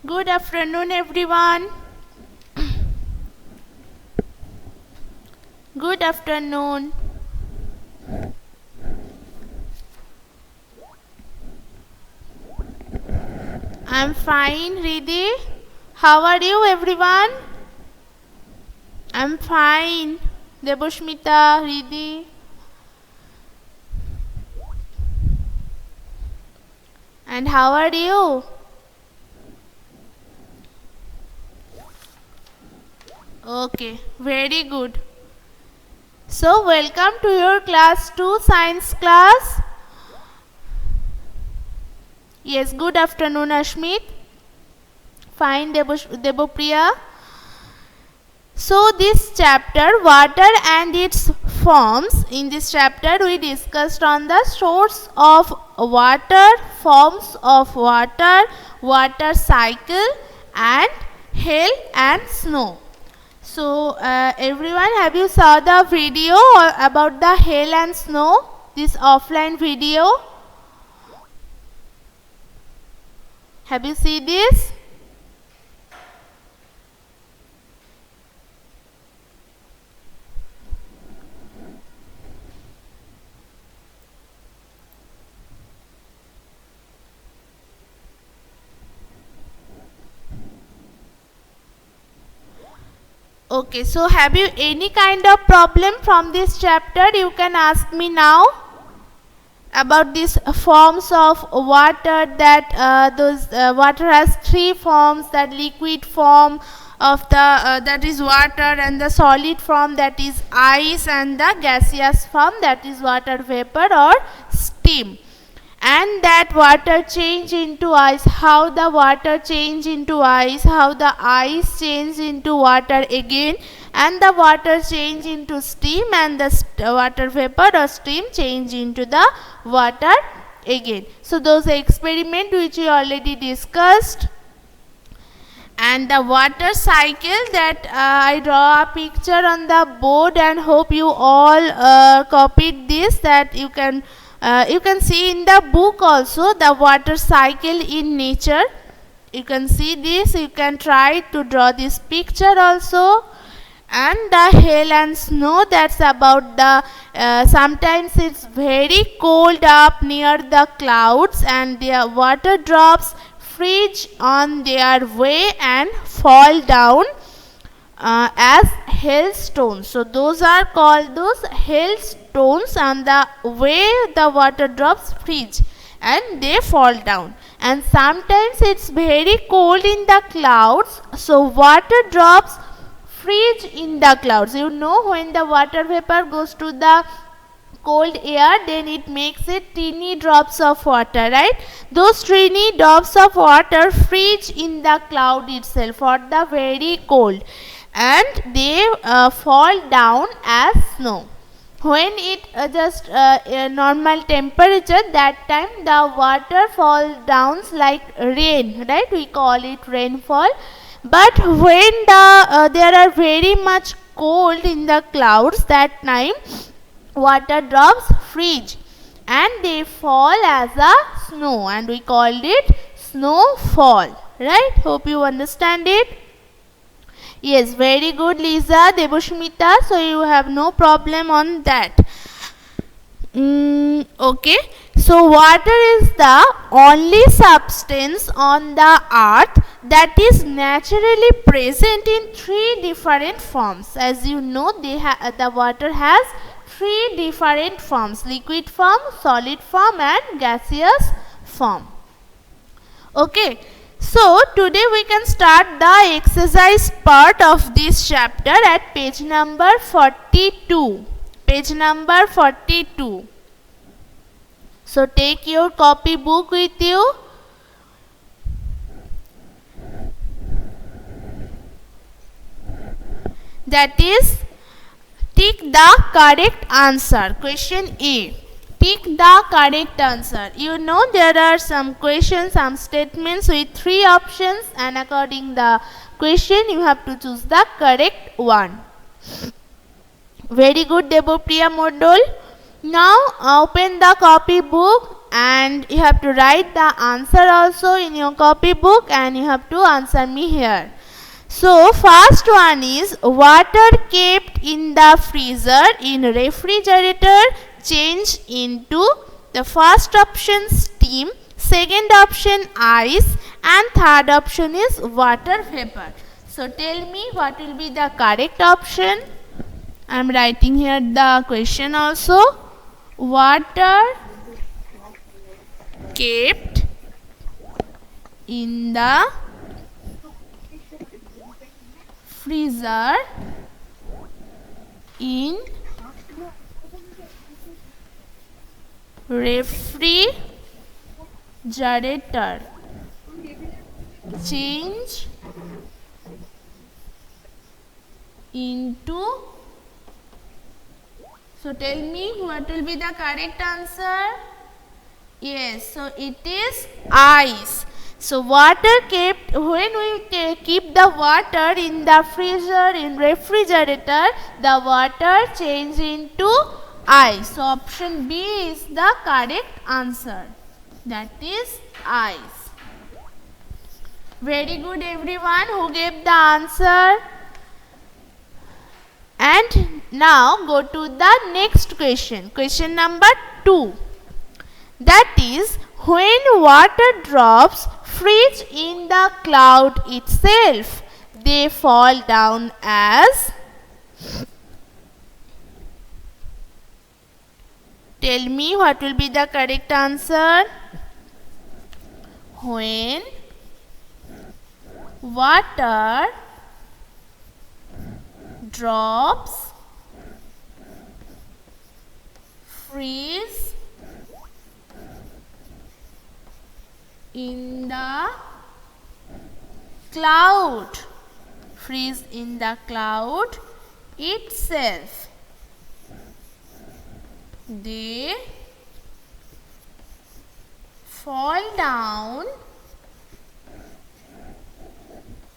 Good afternoon, everyone. Good afternoon. I'm fine, Riddhi. How are you, everyone? I'm fine. Deboshmita, Riddhi. And how are you? Okay, very good. So, welcome to your class 2 science class. Yes, good afternoon, Ashmit. Fine, Debopriya. So, this chapter, water and its forms, in this chapter we discussed on the source of water, forms of water, water cycle and hail and snow. So, everyone, have you saw the video about the hail and snow? This offline video? Have you seen this? Okay, so have you any kind of problem from this chapter? You can ask me now about these forms of water, that water has three forms, that liquid form of the that is water, and the solid form, that is ice, and the gaseous form, that is water vapor or steam. And that water change into ice, how the water change into ice, how the ice change into water again, and the water change into steam, and the water vapor or steam change into the water again. So those experiment which we already discussed. And the water cycle, that I draw a picture on the board and hope you all copied this, that you can see in the book also, the water cycle in nature. You can see this, you can try to draw this picture also. And the hail and snow, that's about the sometimes it's very cold up near the clouds, and the water drops freeze on their way and fall down as hailstones. So those are called those hailstones, and the way the water drops freeze and they fall down. And sometimes it's very cold in the clouds, so water drops freeze in the clouds. You know, when the water vapor goes to the cold air, then it makes it teeny drops of water, right? Those teeny drops of water freeze in the cloud itself or the very cold, and they fall down as snow. When it just normal temperature, that time the water falls down like rain, right? We call it rainfall. But when there are very much cold in the clouds, that time water drops freeze and they fall as a snow, and we called it snowfall, right? Hope you understand it. Yes, very good, Lisa, Deboshmita. So you have no problem on that. Okay. So water is the only substance on the earth that is naturally present in three different forms. As you know, the water has three different forms: liquid form, solid form and gaseous form. Okay. So today we can start the exercise part of this chapter at page number 42. Page number 42. So take your copy book with you. That is, tick the correct answer. Question A. Pick the correct answer. You know, there are some questions, some statements with three options, and according the question you have to choose the correct one. Very good, Debopriya Mondol. Now open the copy book and you have to write the answer also in your copybook, and you have to answer me here. So first one is water kept in the freezer in refrigerator change into, the first option steam, second option ice, and third option is water vapor. So tell me what will be the correct option. I am writing here the question also. Water kept in the freezer in refrigerator change into, so tell me what will be the correct answer. Yes, so it is ice. So water kept, when we keep the water in the freezer in refrigerator, the water change into ice. So option B is the correct answer, that is ice. Very good everyone who gave the answer. And now go to the next question, question number 2. That is, when water drops freeze in the cloud itself, they fall down as, tell me what will be the correct answer. When water drops freeze in the cloud, freeze in the cloud itself, they fall down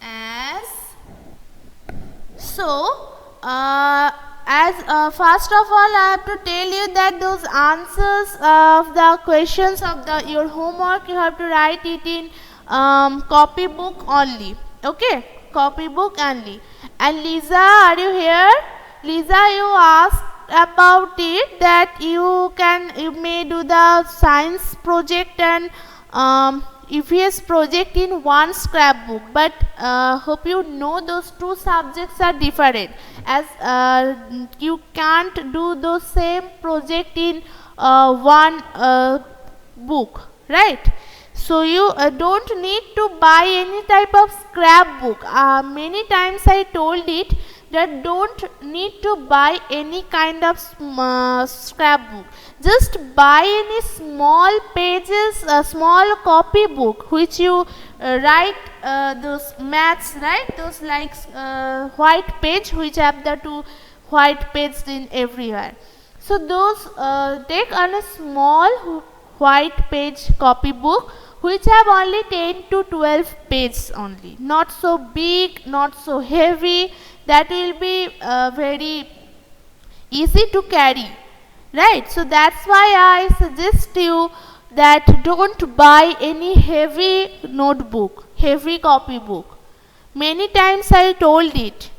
as, so first of all I have to tell you that those answers of the questions of your homework, you have to write it in copybook only. Okay, copybook only. And Lisa, are you here? Lisa, you asked about it that you may do the science project and EVS project in one scrapbook, but hope you know those two subjects are different, as you can't do the same project in one book, right? So you don't need to buy any type of scrapbook. Many times I told it that don't need to buy any kind of scrapbook. Just buy any small pages, small copy book which you write those maths, right? Those like white page which have the two white pages in everywhere. So those take on a small white page copy book which have only 10 to 12 pages only. Not so big, not so heavy. That will be very easy to carry, right? So that's why I suggest you that don't buy any heavy notebook, heavy copy book. Many times I told it.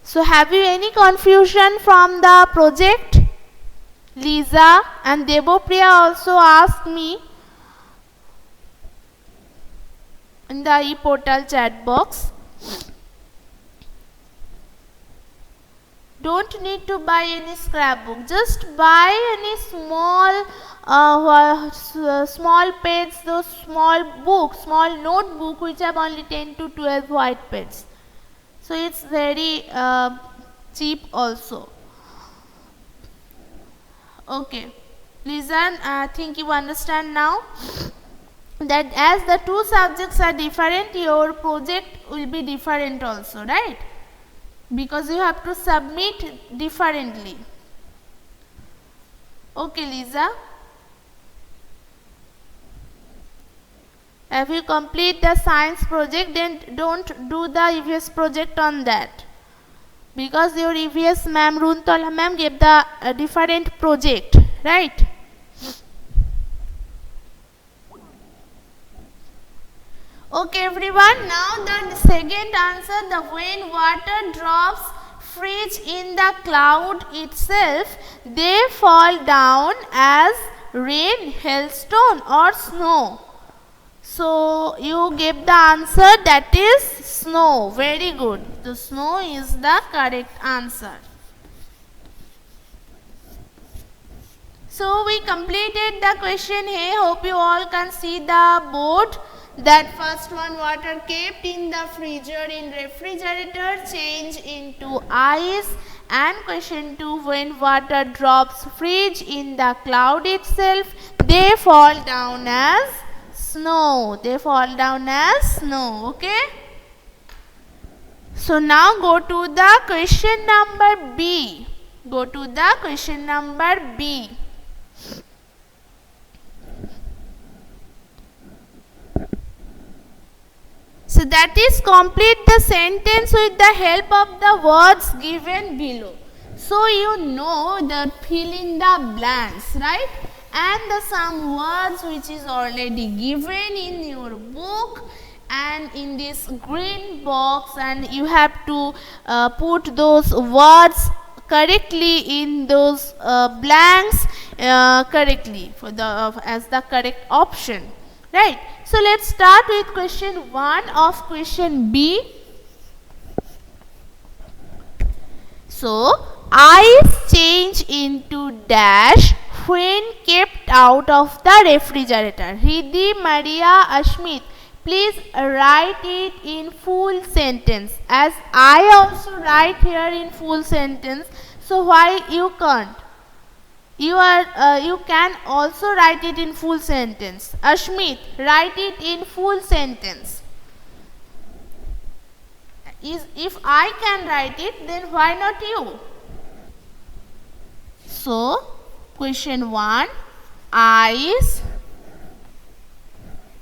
So have you any confusion from the project? Lisa and Debopriya also asked me in the e-portal chat box. Don't need to buy any scrapbook. Just buy any small small page, those small books, small notebook which have only 10 to 12 white pages. So it's very cheap also. Okay, listen, I think you understand now that as the two subjects are different, your project will be different also, right? Because you have to submit differently. Okay, Lisa. If you complete the science project, then don't do the EVS project on that. Because your EVS ma'am, Runtola ma'am gave the different project, right? Okay everyone, now the second answer, the when water drops freeze in the cloud itself, they fall down as rain, hailstone or snow. So you give the answer, that is snow. Very good. The snow is the correct answer. So we completed the question here. Hope you all can see the board. That first one, water kept in the freezer in refrigerator change into ice, and question 2, when water drops freeze in the cloud itself, they fall down as snow. They fall down as snow. Okay. So now go to the question number B. Go to the question number B. So that is, complete the sentence with the help of the words given below. So you know that fill in the blanks, right? And the some words which is already given in your book and in this green box, and you have to put those words correctly in those blanks correctly for the as the correct option. Right. So let's start with question 1 of question B. So ice change into dash when kept out of the refrigerator. Hriddhi, Maria, Ashmit, please write it in full sentence, as I also write here in full sentence. So why you can't? You can also write it in full sentence. Ashmit, write it in full sentence. If I can write it, then why not you? So, question 1, ice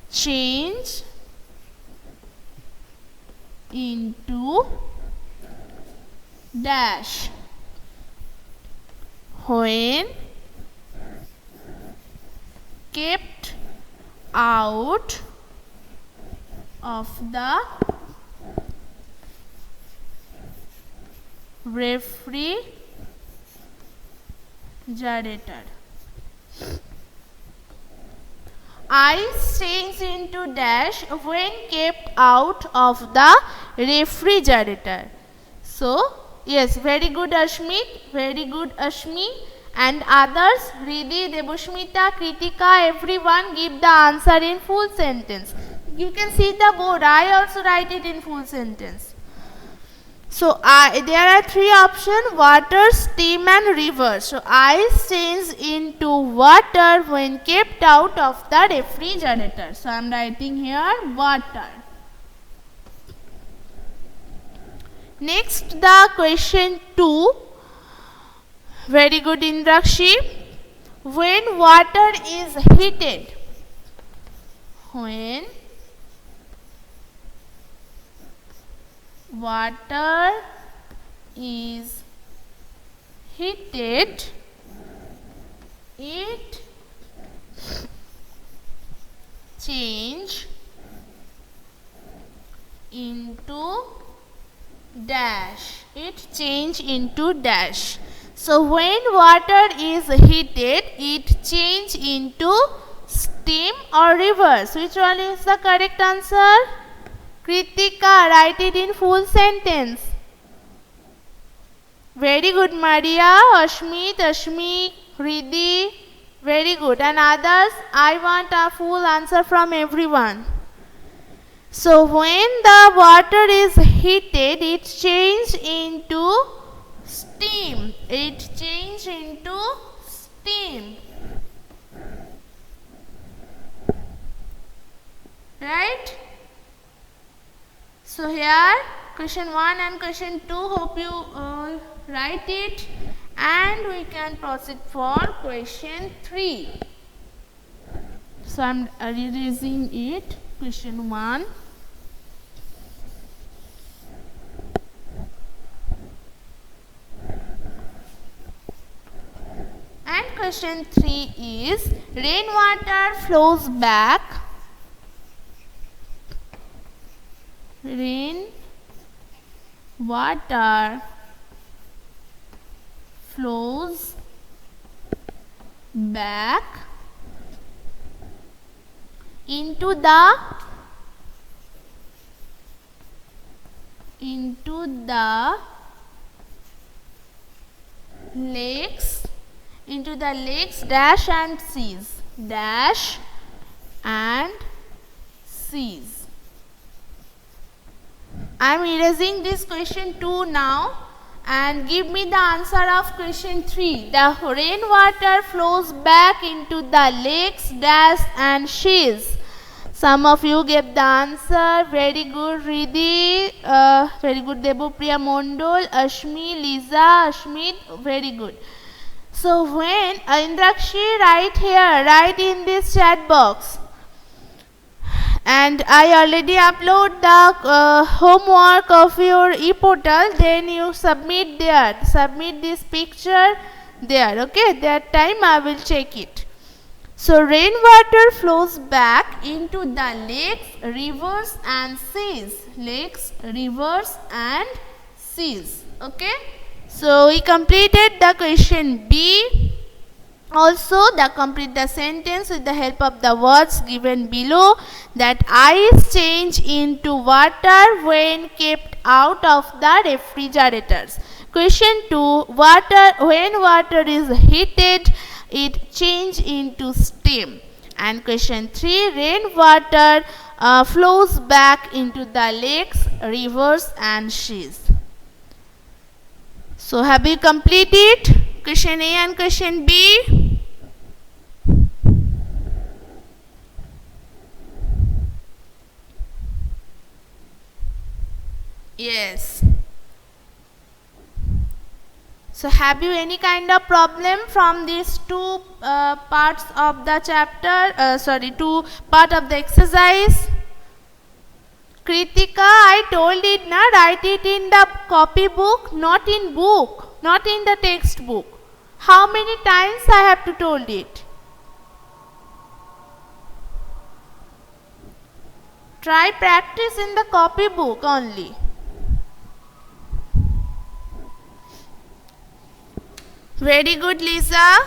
change into dash when kept out of the refrigerator. Ice change into dash when kept out of the refrigerator. So, yes, very good Ashmit, very good Ashmi, and others, Hriddhi, Debusmita, Kritika, everyone give the answer in full sentence. You can see the board, I also write it in full sentence. So, there are 3 options, water, steam and river. So, ice change into water when kept out of the refrigerator. So, I am writing here water. Next, the question 2. Very good Indrakshi. When water is heated. When water is heated, it change into dash. It change into dash. So when water is heated, it change into steam or reverse. Which one is the correct answer? Kritika, write it in full sentence. Very good Maria, Ashmit, Ashmi, Hriddhi. Very good. And others, I want a full answer from everyone. So when the water is heated, it change into steam. It change into steam. Right? So here question 1 and question 2, hope you write it, and we can proceed for question 3. So I am erasing it. Question 1. And question 3 is, rainwater flows back water flows back into the lakes dash and seas. I am erasing this question 2 now, and give me the answer of question 3. The rainwater flows back into the lakes dash and seas. Some of you gave the answer. Very good, Riddhi. Very good, Debopriya Mondol, Ashmi, Lisa, Ashmit. Very good. So when Indrakshi, write in this chat box. And I already upload the homework of your e-portal. Then you submit there. Submit this picture there. Okay. That time I will check it. So rainwater flows back into the lakes, rivers and seas. Lakes, rivers and seas. Okay. So we completed the question B. Also, complete the sentence with the help of the words given below, that ice change into water when kept out of the refrigerators. Question 2. When water is heated, it change into steam. And question 3. Rainwater flows back into the lakes, rivers and seas. So have you completed question A and question B? Yes. So have you any kind of problem from these two parts of the chapter, two part of the exercise? Kritika, I told it na, write it in the copy book, not in book, not in the textbook. How many times I have to told it? Try practice in the copy book only. Very good, Lisa.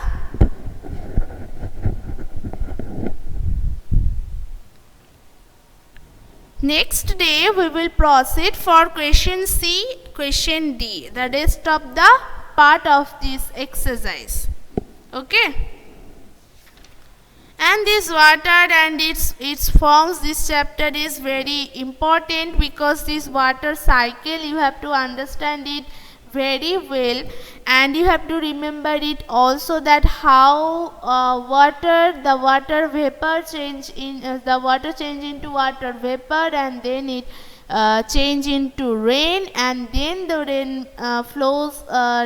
Next day we will proceed for question C, question D, the rest of the part of this exercise. Okay. And this water and its forms, this chapter is very important, because this water cycle you have to understand it very well, and you have to remember it also, that how the water vapor change into water vapor, and then it change into rain, and then the rain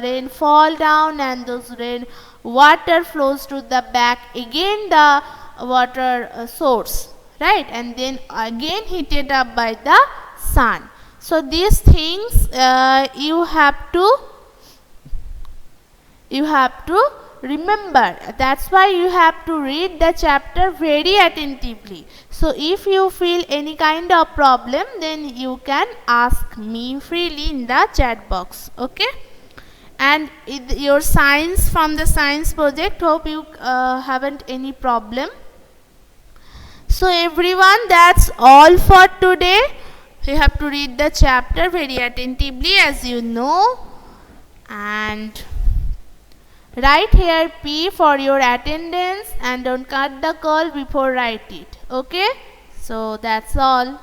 rain fall down, and those rain water flows to the back again the water source, right, and then again heated up by the sun. So these things you have to remember. That's why you have to read the chapter very attentively. So if you feel any kind of problem, then you can ask me freely in the chat box. Okay. And your science, from the science project, hope you haven't any problem. So everyone, that's all for today. You have to read the chapter very attentively, as you know, and write here P for your attendance, and don't cut the call before write it. Okay. So that's all.